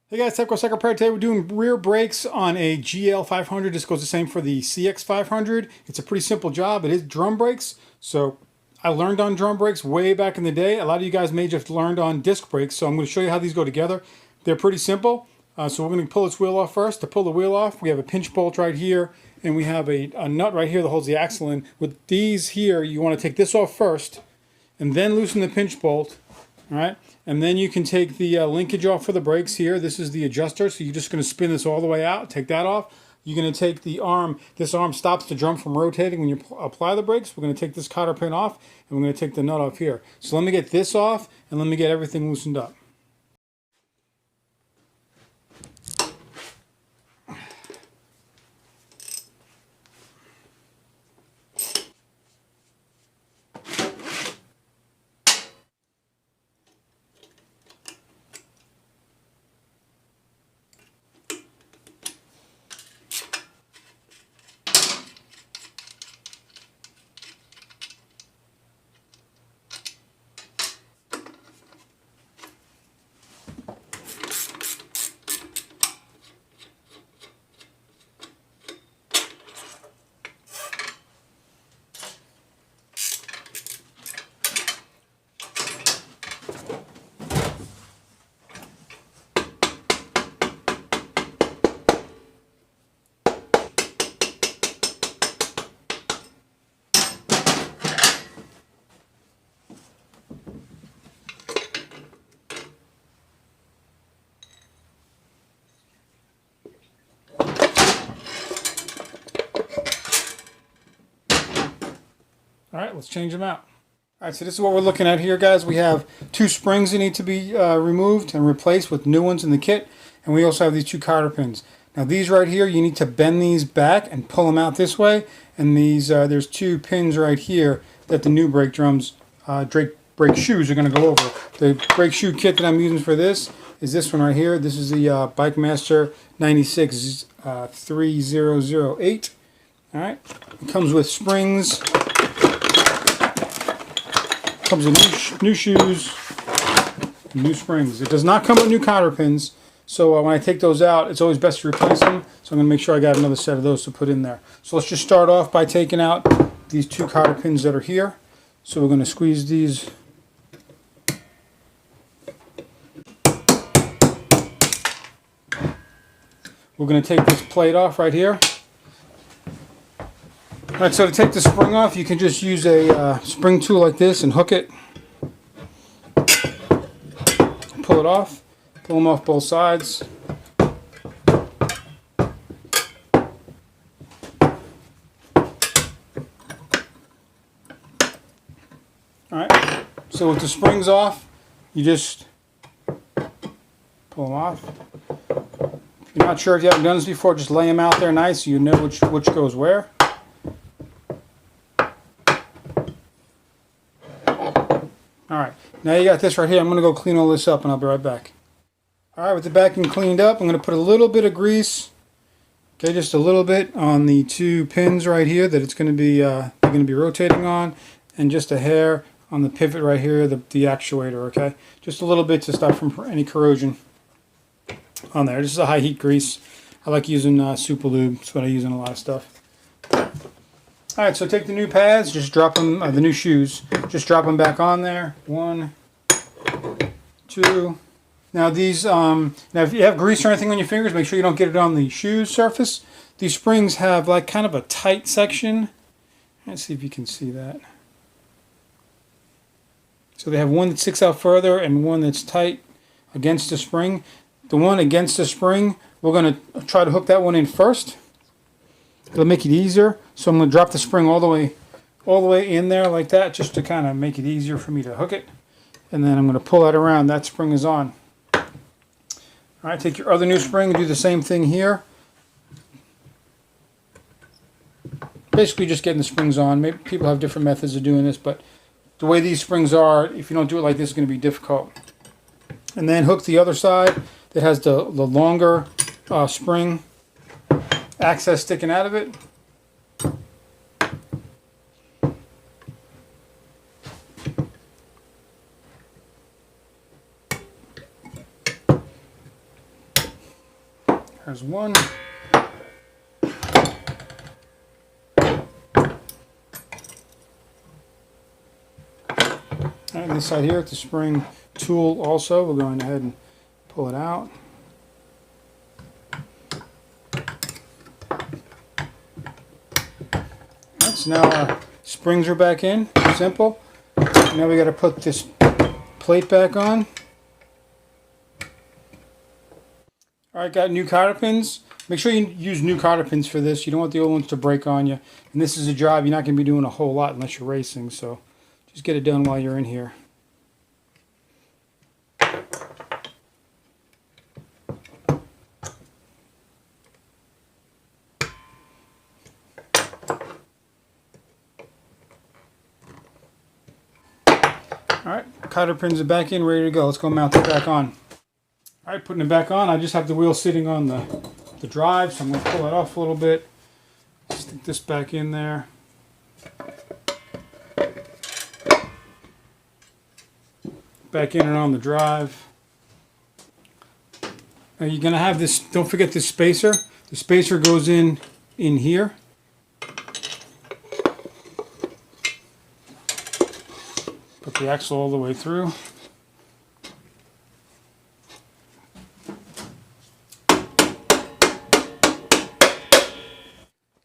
Hey guys, TechWest Repair. Today we're doing rear brakes on a GL500. This goes the same for the CX500. It's a pretty simple job. It is drum brakes. So I learned on drum brakes way back in the day. A lot of you guys may just learned on disc brakes. So I'm going to show you how these go together. They're pretty simple. So we're going to pull this wheel off first. To pull the wheel off, we have a pinch bolt right here. And we have a nut right here that holds the axle in. With these here, you want to take this off first and then loosen the pinch bolt. All right, and then you can take the linkage off for the brakes here. This is the adjuster, so you're just going to spin this all the way out, take that off. You're going to take the arm, this arm stops the drum from rotating when you apply the brakes. We're going to take this cotter pin off, and we're going to take the nut off here. So let me get this off, and let me get everything loosened up. All right, let's change them out. All right, so this is what we're looking at here, guys. We have two springs that need to be removed and replaced with new ones in the kit. And we also have these two cotter pins. Now these right here, you need to bend these back and pull them out this way. And these, there's two pins right here that the new brake drums, brake shoes are going to go over. The brake shoe kit that I'm using for this is this one right here. This is the Bike Master 96 3008. All right, it comes with springs. Comes with new shoes and new springs. It does not come with new cotter pins, so when I take those out, it's always best to replace them. So I'm going to make sure I got another set of those to put in there. So let's just start off by taking out these two cotter pins that are here. So we're going to squeeze these. We're going to take this plate off right here. Alright, so to take the spring off, you can just use a spring tool like this and hook it. Pull it off. Pull them off both sides. Alright, so with the springs off, you just pull them off. If you're not sure if you haven't done this before, just lay them out there nice so you know which goes where. Alright, now you got this right here. I'm going to go clean all this up and I'll be right back. Alright, with the backing cleaned up, I'm going to put a little bit of grease, okay, just a little bit on the two pins right here that it's going to be rotating on, and just a hair on the pivot right here, the actuator, okay? Just a little bit to stop from any corrosion on there. This is a high heat grease. I like using Super Lube. That's what I use in a lot of stuff. Alright, so take the new pads, just drop them, the new shoes, just drop them back on there. 1, 2. Now these, now if you have grease or anything on your fingers, make sure you don't get it on the shoe surface. These springs have like kind of a tight section. Let's see if you can see that. So they have one that sticks out further and one that's tight against the spring. The one against the spring, we're going to try to hook that one in first. It'll make it easier. So I'm going to drop the spring all the way in there like that, just to kind of make it easier for me to hook it. And then I'm going to pull that around. That spring is on. All right, take your other new spring and do the same thing here. Basically just getting the springs on. Maybe people have different methods of doing this, but the way these springs are, if you don't do it like this, it's going to be difficult. And then hook the other side that has the longer spring access sticking out of it. There's one. And this side here, it's the spring tool also. We're going ahead and pull it out. Alright, so now our springs are back in. Simple. Now we got to put this plate back on. Alright, got new cotter pins. Make sure you use new cotter pins for this. You don't want the old ones to break on you. And this is a job you're not going to be doing a whole lot unless you're racing. So just get it done while you're in here. Alright, cotter pins are back in, ready to go. Let's go mount it back on. Alright, putting it back on. I just have the wheel sitting on the drive, so I'm going to pull it off a little bit. Stick this back in there. Back in and on the drive. Now you're going to have this, don't forget this spacer. The spacer goes in here. Put the axle all the way through.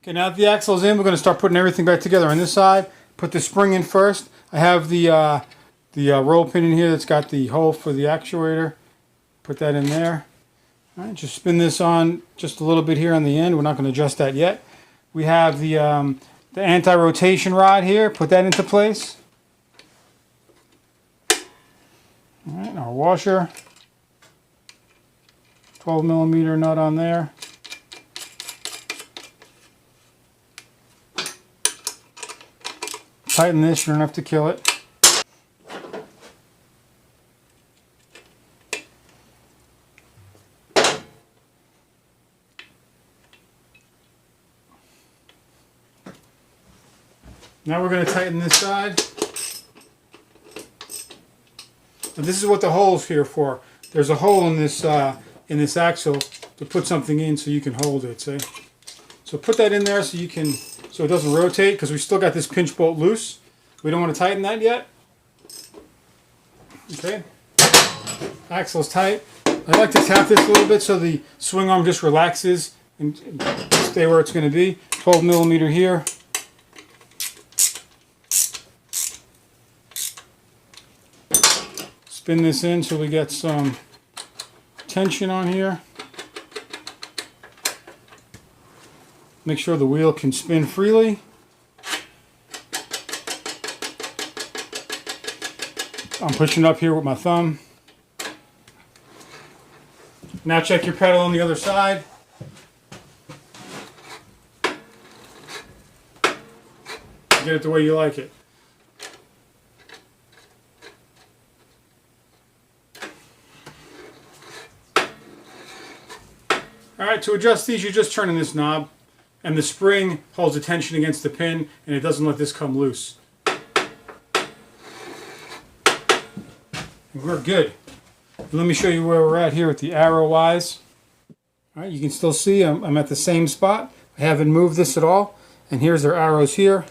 Okay, now that the axle is in, we're going to start putting everything back together. On this side, put the spring in first. I have the roll pin in here that's got the hole for the actuator. Put that in there. All right, just spin this on just a little bit here on the end. We're not going to adjust that yet. We have the anti-rotation rod here. Put that into place. All right, our washer. 12mm nut on there. Tighten this, you don't have to kill it. Now we're going to tighten this side. And this is what the hole's here for. There's a hole in this axle to put something in so you can hold it, see? So put that in there so you can, so it doesn't rotate, because we still got this pinch bolt loose. We don't want to tighten that yet. Okay. Axle's tight. I like to tap this a little bit so the swing arm just relaxes and stay where it's going to be. 12mm here. Spin this in so we get some tension on here. Make sure the wheel can spin freely. I'm pushing up here with my thumb. Now check your pedal on the other side. Get it the way you like it. Alright, to adjust these, you're just turning this knob, and the spring holds the tension against the pin, and it doesn't let this come loose. And we're good. Let me show you where we're at here with the arrow wise. Alright, you can still see I'm at the same spot. I haven't moved this at all. And here's their arrows here.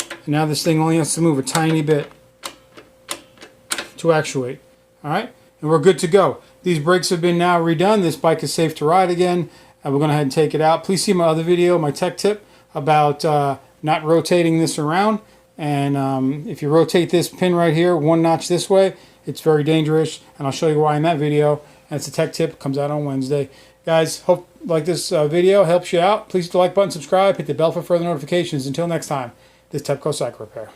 And now this thing only has to move a tiny bit to actuate. Alright, and we're good to go. These brakes have been now redone. This bike is safe to ride again. We're going to head and take it out. Please see my other video, my tech tip about not rotating this around. And if you rotate this pin right here, one notch this way, it's very dangerous. And I'll show you why in that video. And it's a tech tip. Comes out on Wednesday. Guys, hope like this video helps you out. Please hit the like button, subscribe, hit the bell for further notifications. Until next time, this is TEPCO Cycle Repair.